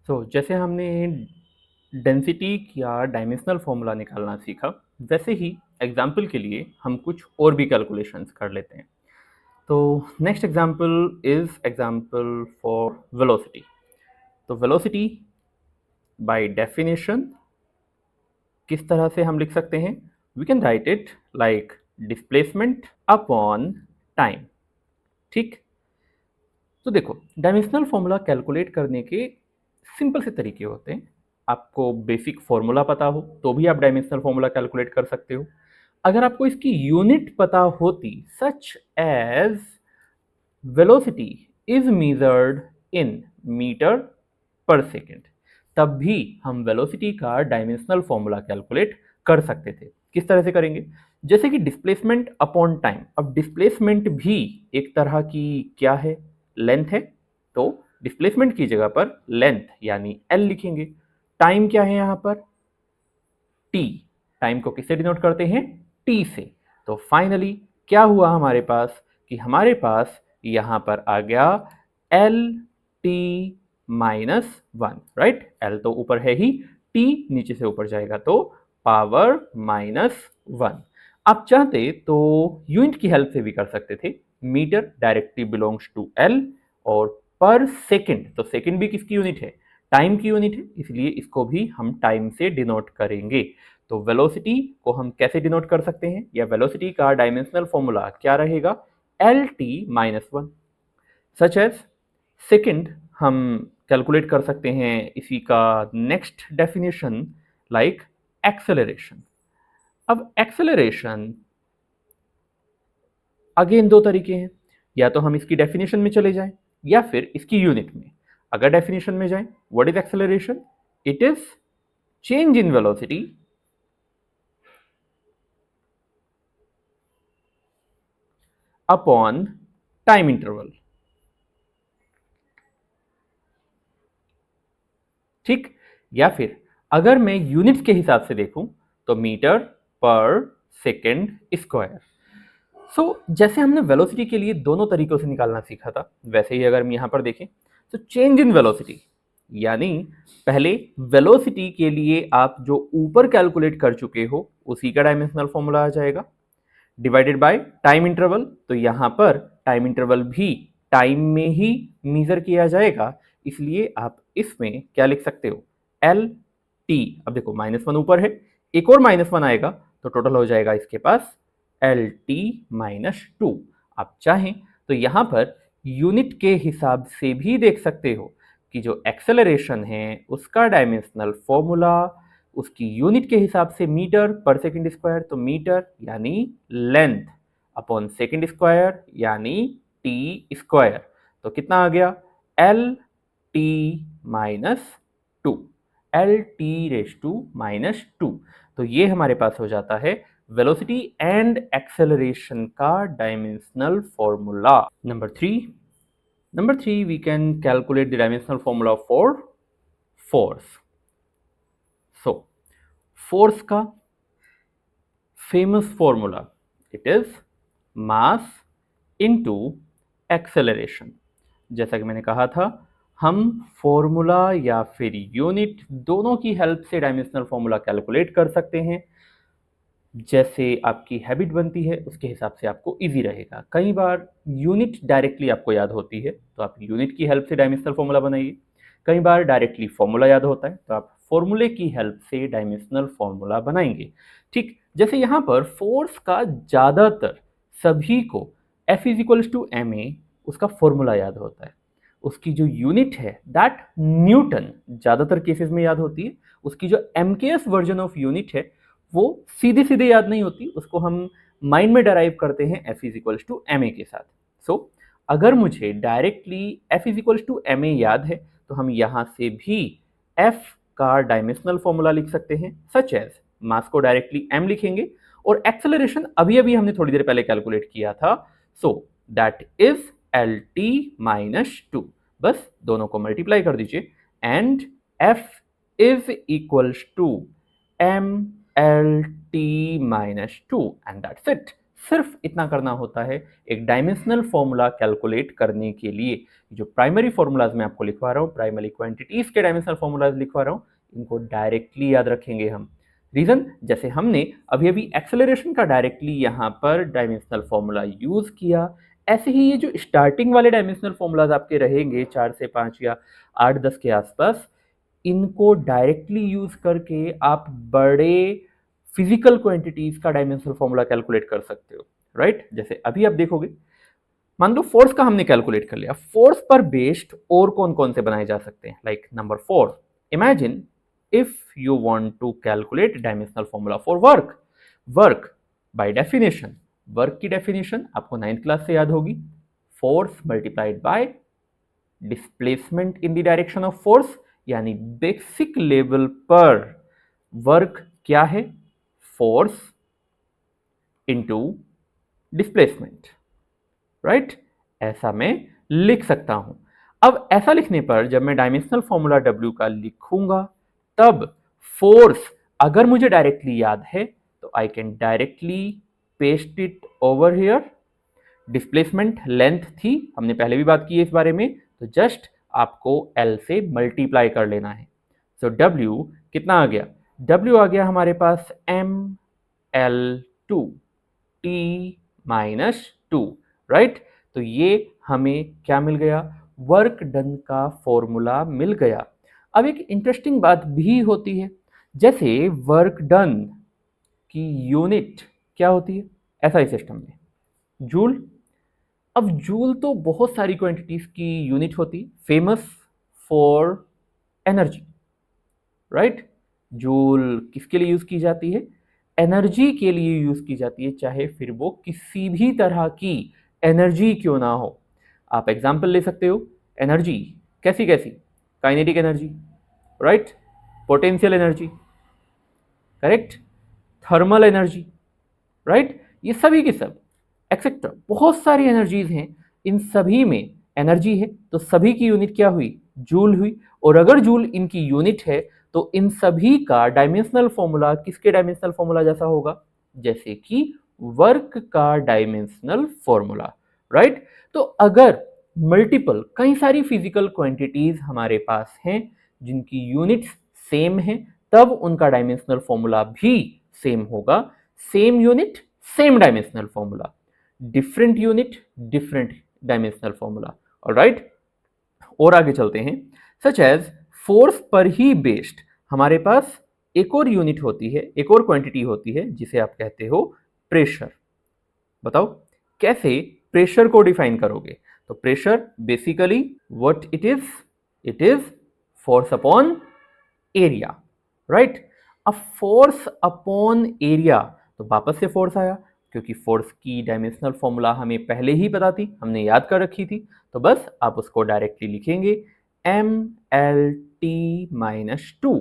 जैसे हमने डेंसिटी या डायमेंशनल फॉर्मूला निकालना सीखा, वैसे ही एग्जाम्पल के लिए हम कुछ और भी कैलकुलेशंस कर लेते हैं। तो next example is example for velocity. तो वेलोसिटी बाय डेफिनेशन किस तरह से हम लिख सकते हैं? We can write it like displacement upon time. ठीक, तो देखो, डायमेंशनल फॉर्मूला कैलकुलेट करने के सिंपल से तरीके होते हैं। आपको बेसिक फॉर्मूला पता हो तो भी आप डायमेंशनल फॉर्मूला कैलकुलेट कर सकते हो। अगर आपको इसकी यूनिट पता होती, such as velocity is measured in metre per second, तब भी हम वेलोसिटी का डायमेंशनल फॉर्मूला कैलकुलेट कर सकते थे। किस तरह से करेंगे? जैसे कि डिस्प्लेसमेंट अपॉन टाइम। अब डिस्प्लेसमेंट भी एक तरह की क्या है? लेंथ है। तो डिस्प्लेसमेंट की जगह पर लेंथ यानी एल लिखेंगे। टाइम क्या है यहां पर? टी। टाइम को किससे डिनोट करते हैं? टी से। तो फाइनली क्या हुआ हमारे पास कि हमारे पास यहां पर आ गया L T minus one, right? L तो ऊपर है ही, टी नीचे से ऊपर जाएगा तो पावर माइनस वन। आप चाहते तो यूनिट की हेल्प से भी कर सकते थे। Metre directly belongs to L, और पर सेकेंड, तो सेकेंड भी किसकी यूनिट है? टाइम की यूनिट है, इसलिए इसको भी हम टाइम से डिनोट करेंगे। तो वेलोसिटी को हम कैसे डिनोट कर सकते हैं, या वेलोसिटी का डायमेंशनल फॉर्मूला क्या रहेगा? L T minus one. Such as second हम कैलकुलेट कर सकते हैं इसी का नेक्स्ट डेफिनेशन लाइक एक्सेलरेशन। अब एक्सेलरेशन अगेन दो तरीके हैं, या तो हम इसकी डेफिनेशन में चले जाएं या फिर इसकी यूनिट में। अगर डेफिनेशन में जाएं, what is acceleration? It is change in velocity upon time interval. ठीक, या फिर अगर मैं यूनिट्स के हिसाब से देखूं तो मीटर पर सेकेंड स्क्वायर। जैसे हमने वेलोसिटी के लिए दोनों तरीकों से निकालना सीखा था, वैसे ही अगर हम यहां पर देखें तो चेंज इन वेलोसिटी यानी पहले वेलोसिटी के लिए आप जो ऊपर कैलकुलेट कर चुके हो उसी का डायमेंशनल फॉर्मूला आ जाएगा, डिवाइडेड बाय टाइम इंटरवल। तो यहां पर टाइम इंटरवल भी टाइम में ही मेजर किया जाएगा, इसलिए आप इसमें क्या लिख सकते हो? L T. अब देखो माइनस वन ऊपर है, एक और माइनस वन आएगा तो टोटल हो जाएगा इसके पास एल टी माइनस टू। आप चाहें तो यहां पर यूनिट के हिसाब से भी देख सकते हो कि जो एक्सेलरेशन है उसका डायमेंशनल फॉर्मूला उसकी यूनिट के हिसाब से मीटर पर सेकेंड स्क्वायर, तो मीटर यानी लेंथ अपॉन सेकेंड स्क्वायर यानी टी स्क्वायर। तो कितना आ गया? L T minus two, L T raise to minus two. तो ये हमारे पास हो जाता है वेलोसिटी एंड एक्सेलरेशन का dimensional formula. Number three we can calculate the dimensional formula for force. Force का famous formula, it is mass into acceleration. जैसा कि मैंने कहा था, हम फॉर्मूला या फिर यूनिट दोनों की हेल्प से डायमेंशनल फॉर्मूला कैलकुलेट कर सकते हैं। जैसे आपकी हैबिट बनती है उसके हिसाब से आपको इजी रहेगा। कई बार यूनिट डायरेक्टली आपको याद होती है तो आप यूनिट की हेल्प से डायमेंशनल फॉर्मूला बनाइए, कई बार डायरेक्टली फॉर्मूला याद होता है तो आप फॉर्मूले की हेल्प से डायमेंशनल फॉर्मूला बनाएंगे। ठीक, जैसे यहाँ पर फोर्स का ज़्यादातर सभी को F is equals to M A उसका फॉर्मूला याद होता है। उसकी जो यूनिट है दैट न्यूटन ज़्यादातर केसेस में याद होती है। उसकी जो MKS वर्जन ऑफ यूनिट है वो सीधे सीधे याद नहीं होती, उसको हम माइंड में डराइव करते हैं F is equals to M A के साथ। अगर मुझे directly F is equals to M A याद है तो हम यहाँ से भी F का डायमेंशनल फॉर्मूला लिख सकते हैं, सच एज मास को डायरेक्टली m लिखेंगे और एक्सेलरेशन अभी अभी हमने थोड़ी देर पहले कैलकुलेट किया था, so that is L T minus two. बस दोनों को मल्टीप्लाई कर दीजिए and F is equals to M L T minus two and that's it. सिर्फ इतना करना होता है एक डायमेंशनल फॉर्मूला कैलकुलेट करने के लिए। जो प्राइमरी फॉर्मूलाज मैं आपको लिखवा रहा हूँ, प्राइमरी क्वांटिटीज के डायमेंशनल फॉर्मूलाज लिखवा रहा हूँ, इनको डायरेक्टली याद रखेंगे हम। रीजन, जैसे हमने अभी अभी एक्सेलरेशन का डायरेक्टली यहाँ पर डायमेंशनल फॉर्मूला यूज किया, ऐसे ही ये जो स्टार्टिंग वाले डायमेंशनल फॉर्मूलाज आपके रहेंगे 4 से 5 या 8-10 के आसपास, इनको डायरेक्टली यूज करके आप बड़े फिजिकल क्वांटिटीज का डायमेंशनल फॉर्मूला कैलकुलेट कर सकते हो, राइट। जैसे अभी आप देखोगे, मान लो फोर्स का हमने कैलकुलेट कर लिया, फोर्स पर बेस्ड और कौन कौन से बनाए जा सकते हैं, like number 4, imagine if you want to calculate dimensional formula for work. Work by definition, work की डेफिनेशन आपको 9th क्लास से याद होगी, force multiplied by displacement in the direction of force, यानी बेसिक लेवल पर वर्क क्या है, force into displacement, right. ऐसा मैं लिख सकता हूं। अब ऐसा लिखने पर जब मैं डायमेंशनल फॉर्मूला W का लिखूंगा, तब फोर्स अगर मुझे डायरेक्टली याद है तो I can directly paste it over here. Displacement length थी, हमने पहले भी बात की है इस बारे में, तो जस्ट आपको L से मल्टीप्लाई कर लेना है। सो W कितना आ गया, W आ गया हमारे पास ML2 T माइनस 2, राइट। तो ये हमें क्या मिल गया, वर्क डन का फॉर्मूला मिल गया। अब एक इंटरेस्टिंग बात भी होती है, जैसे वर्क डन की यूनिट क्या होती है एसआई सिस्टम में, जूल। अब जूल तो बहुत सारी क्वांटिटीज की यूनिट होती, famous for energy, right. Joule किसके लिए यूज की जाती है, एनर्जी के लिए यूज की जाती है, चाहे फिर वो किसी भी तरह की एनर्जी क्यों ना हो। आप एग्जांपल ले सकते हो, एनर्जी कैसी कैसी, kinetic energy, right, potential energy, correct, thermal energy, right, ये सभी की सब एक्सेट्रा बहुत सारी एनर्जीज हैं, इन सभी में एनर्जी है तो सभी की यूनिट क्या हुई, जूल हुई। और अगर जूल इनकी यूनिट है तो इन सभी का डायमेंशनल फॉर्मूला किसके डायमेंशनल फॉर्मूला जैसा होगा, जैसे कि वर्क का डायमेंशनल फॉर्मूला, राइट। तो अगर मल्टीपल कई सारी फिजिकल क्वांटिटीज हमारे पास हैं जिनकी यूनिट्स सेम हैं, तब उनका डायमेंशनल फॉर्मूला भी सेम होगा। Same unit same dimensional formula, different unit different dimensional formula, alright. और आगे चलते हैं, सच एज फोर्स पर ही बेस्ड हमारे पास एक और यूनिट होती है, एक और क्वांटिटी होती है जिसे आप कहते हो प्रेशर। बताओ कैसे प्रेशर को डिफाइन करोगे, तो pressure basically what it is force upon area, right. अब फोर्स अपॉन एरिया, तो वापस से फोर्स आया, क्योंकि फोर्स की डायमेंशनल फॉर्मूला हमें पहले ही पता थी, हमने याद कर रखी थी, तो बस आप उसको डायरेक्टली लिखेंगे MLT minus 2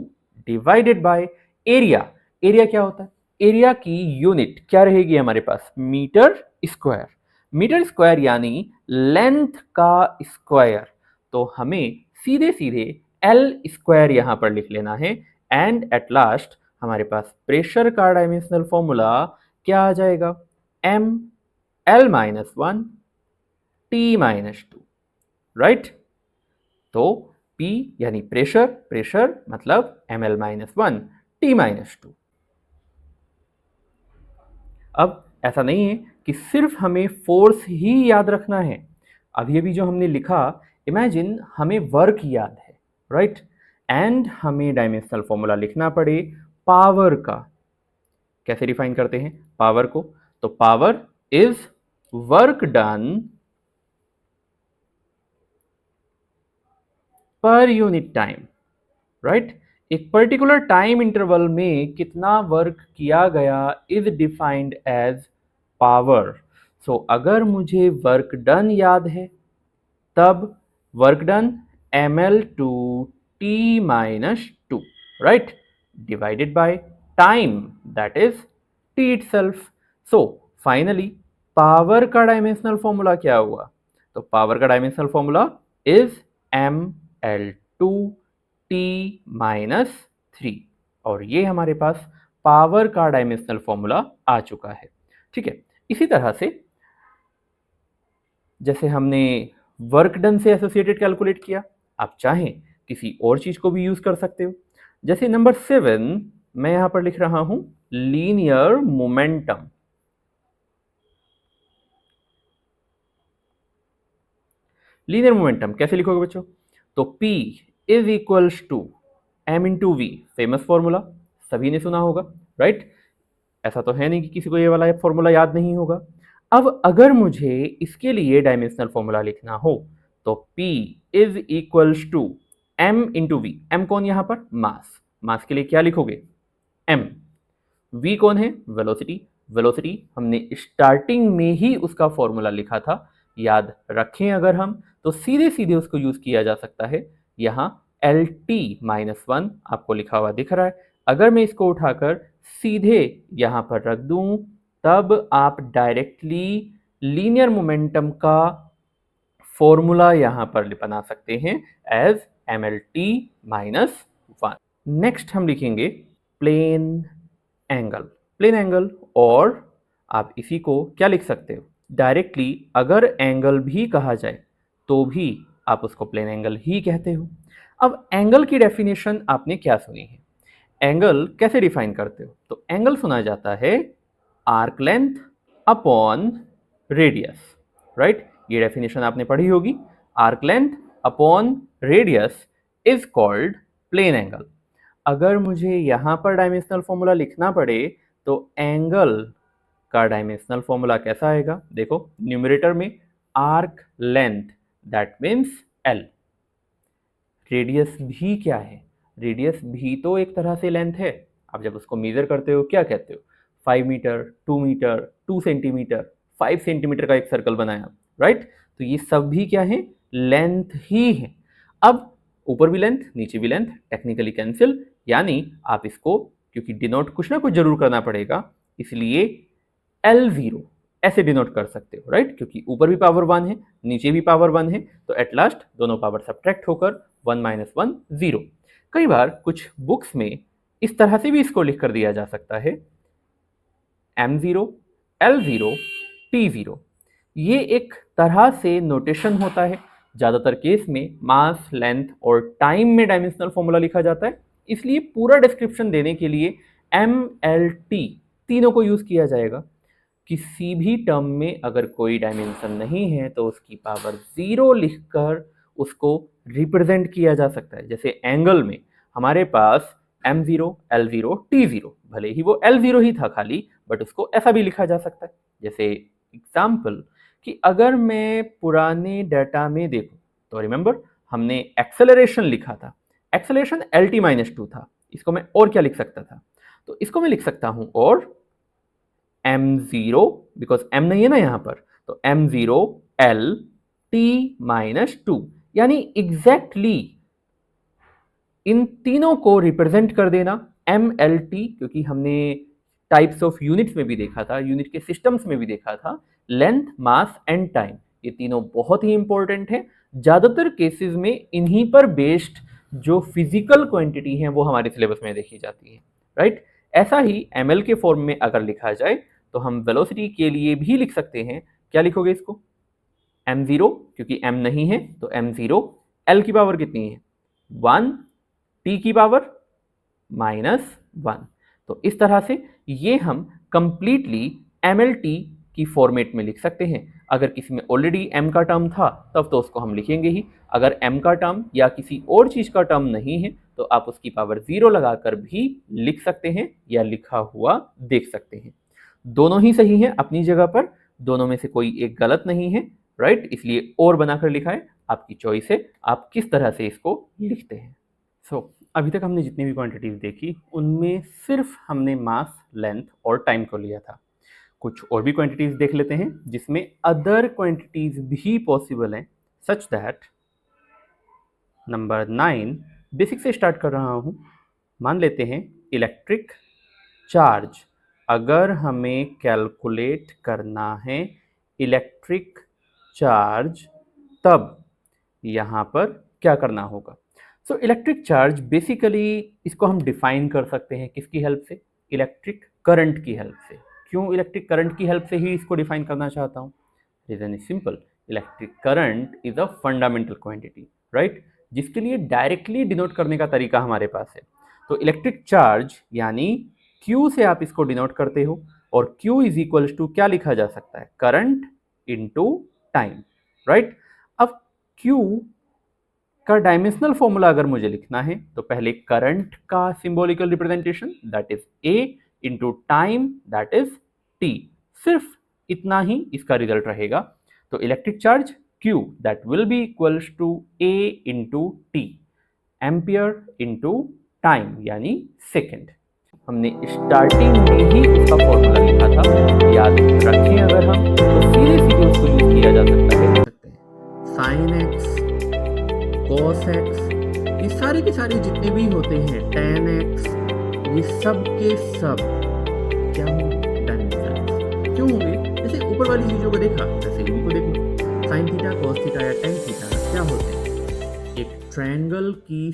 divided by area. Area क्या होता है, एरिया की यूनिट क्या रहेगी हमारे पास, मीटर स्क्वायर। मीटर स्क्वायर यानी लेंथ का स्क्वायर, तो हमें सीधे सीधे L स्क्वायर यहां पर लिख लेना है। एंड एट लास्ट हमारे पास प्रेशर का डायमेंशनल फॉर्मूला क्या आ जाएगा, ML minus 1 T minus 2, right. तो P यानी प्रेशर, प्रेशर मतलब ML माइनस 1 T माइनस 2। अब ऐसा नहीं है कि सिर्फ हमें फोर्स ही याद रखना है, अभी अभी जो हमने लिखा, इमेजिन हमें वर्क याद है, राइट, एंड हमें डायमेंशनल फॉर्मूला लिखना पड़े पावर का। कैसे डिफाइन करते हैं पावर को, तो power is work done per unit time, right. एक पर्टिकुलर टाइम इंटरवल में कितना वर्क किया गया इज डिफाइंड एज पावर। सो अगर मुझे वर्क डन याद है, तब work done ML2 T minus 2, right, divided by time that is T itself। So finally power का डायमेंशनल फॉर्मूला क्या हुआ, तो पावर का dimensional formula is ML2 T minus 3, और ये हमारे पास पावर का डायमेंशनल फॉर्मूला आ चुका है, ठीक है। इसी तरह से जैसे हमने वर्क डन से एसोसिएटेड कैलकुलेट किया, आप चाहें किसी और चीज को भी यूज कर सकते हो। जैसे नंबर 7 मैं यहां पर लिख रहा हूं लीनियर मोमेंटम। लीनियर मोमेंटम कैसे लिखोगे बच्चों? तो P is equals to m into V, famous formula, सभी ने सुना होगा, राइट? ऐसा तो है नहीं कि किसी को ये वाला फॉर्मूला याद नहीं होगा। अब अगर मुझे इसके लिए डायमेंशनल फॉर्मूला लिखना हो तो P is equals to m into V. m कौन यहां पर? मास। मास के लिए क्या लिखोगे? m। v कौन है? वेलोसिटी। वेलोसिटी हमने स्टार्टिंग में ही उसका फॉर्मूला लिखा था, याद रखें अगर हम, तो सीधे सीधे उसको यूज किया जा सकता है। यहाँ एल टी माइनस वन आपको लिखा हुआ दिख रहा है। अगर मैं इसको उठाकर सीधे यहाँ पर रख दूं तब आप डायरेक्टली लीनियर मोमेंटम का फॉर्मूला यहां पर बना सकते हैं as M L T minus one. Next हम लिखेंगे प्लेन एंगल। प्लेन एंगल, और आप इसी को क्या लिख सकते हो? डायरेक्टली अगर एंगल भी कहा जाए तो भी आप उसको प्लेन एंगल ही कहते हो। अब एंगल की डेफिनेशन आपने क्या सुनी है? एंगल कैसे डिफाइन करते हो? तो एंगल सुना जाता है arc length upon radius, right? ये डेफिनेशन आपने पढ़ी होगी। Arc length upon radius is called plane angle. अगर मुझे यहां पर डायमेंशनल फॉर्मूला लिखना पड़े तो एंगल का डायमेंशनल फॉर्मूला कैसा आएगा? देखो न्यूमरेटर में arc length, that means L. Radius भी क्या है? रेडियस भी तो एक तरह से लेंथ है। आप जब उसको मेजर करते हो क्या कहते हो? 5 मीटर, 2 मीटर, 2 सेंटीमीटर, 5 सेंटीमीटर का एक सर्कल बनाया, राइट? तो ये सब भी क्या है? लेंथ ही है। अब ऊपर भी लेंथ नीचे भी लेंथ, टेक्निकली कैंसिल, यानी आप इसको, क्योंकि डिनोट कुछ ना कुछ जरूर करना पड़ेगा, इसलिए L0 ऐसे डिनोट कर सकते हो, राइट? क्योंकि ऊपर भी पावर 1 है नीचे भी पावर 1 है, तो एट लास्ट दोनों पावर सब्ट्रैक्ट होकर 1 माइनस 1 0। कई बार कुछ बुक्स में इस तरह से भी इसको लिख कर दिया जा सकता है M0 L0 T0। ये एक तरह से नोटेशन होता है। ज्यादातर केस में मास, लेंथ और टाइम में डायमेंशनल फॉर्मूला लिखा जाता है, इसलिए पूरा डिस्क्रिप्शन देने के लिए MLT तीनों को यूज किया जाएगा। किसी भी टर्म में अगर कोई डायमेंशन नहीं है तो उसकी पावर 0 लिखकर उसको रिप्रेजेंट किया जा सकता है। जैसे एंगल में हमारे पास M0 L0 T0, भले ही वो L0 ही था खाली, बट उसको ऐसा भी लिखा जा सकता है। जैसे एग्जाम्पल कि अगर मैं पुराने डाटा में देखूं तो रिमेंबर हमने एक्सेलरेशन लिखा था, एक्सेलरेशन LT माइनस 2 था। इसको मैं और क्या लिख सकता था? तो इसको मैं लिख सकता हूं और M0, बिकॉज M नहीं है ना यहां पर, तो M0 L T माइनस 2, यानी एग्जैक्टली इन तीनों को रिप्रेजेंट कर देना। MLT क्योंकि हमने टाइप्स ऑफ यूनिट्स में भी देखा था, यूनिट के सिस्टम्स में भी देखा था, लेंथ, मास एंड टाइम, ये तीनों बहुत ही इंपॉर्टेंट है। ज्यादातर केसेस में इन्हीं पर बेस्ड जो फिजिकल क्वांटिटी है वो हमारे सिलेबस में देखी जाती है, राइट? ऐसा ही ML के फॉर्म में अगर लिखा जाए तो हम वेलोसिटी के लिए भी लिख सकते हैं। क्या लिखोगे इसको? M0, क्योंकि M नहीं है तो M0 L की पावर कितनी है? 1, T की पावर माइनस 1। तो इस तरह से ये हम कंप्लीटली MLT की फॉर्मेट में लिख सकते हैं। अगर किसी में ऑलरेडी M का टर्म था तब तो उसको हम लिखेंगे ही। अगर M का टर्म या किसी और चीज का टर्म नहीं है तो आप उसकी पावर 0 लगाकर भी लिख सकते हैं या लिखा हुआ देख सकते हैं। दोनों ही सही है अपनी जगह पर, दोनों में से कोई एक गलत नहीं है, राइट? इसलिए और बनाकर लिखा है, आपकी चॉइस है आप किस तरह से इसको लिखते हैं। अभी तक हमने जितनी भी क्वांटिटीज देखी उनमें सिर्फ हमने मास, लेंथ और टाइम को लिया था। कुछ और भी क्वांटिटीज देख लेते हैं जिसमें अदर क्वांटिटीज भी पॉसिबल हैं, सच दैट नंबर 9 बेसिक से स्टार्ट कर रहा हूं। मान लेते हैं इलेक्ट्रिक चार्ज। अगर हमें कैलकुलेट करना है इलेक्ट्रिक चार्ज तब यहां पर क्या करना होगा? सो इलेक्ट्रिक चार्ज बेसिकली इसको हम डिफाइन कर सकते हैं किसकी हेल्प से? इलेक्ट्रिक करंट की हेल्प से। क्यों इलेक्ट्रिक करंट की हेल्प से ही इसको डिफाइन करना चाहता हूँ? Reason is simple, electric current is a fundamental quantity, right, जिसके लिए डायरेक्टली डिनोट करने का तरीका हमारे पास है। तो इलेक्ट्रिक चार्ज यानी Q से आप इसको डिनोट करते हो, और Q इज इक्वल टू क्या लिखा जा सकता है? Current into time, right. अब Q का डायमेंशनल फॉर्मूला अगर मुझे लिखना है तो पहले करंट का symbolical representation that is A into time that is T, सिर्फ इतना ही इसका रिजल्ट रहेगा। तो electric charge Q that will be equals to A into T, ampere into time यानी सेकेंड। हमने स्टार्टिंग में ही इसका फॉर्मूला लिखा था, याद रखें अगर हम तो सीधे सीधे उसको यूज किया जा सकता है। साइन एक्स, कॉस एक्स, ये सारे के सारे जितने भी होते हैं, tan x, ये सब के सब क्या होंगे? डायमेंशनल। क्यों होंगे? जैसे ऊपर वाली चीजों को देखा वैसे इनको देखो, साइन थीटा, कॉस थीटा या tan थीटा क्या होते हैं? एक ट्रायंगल की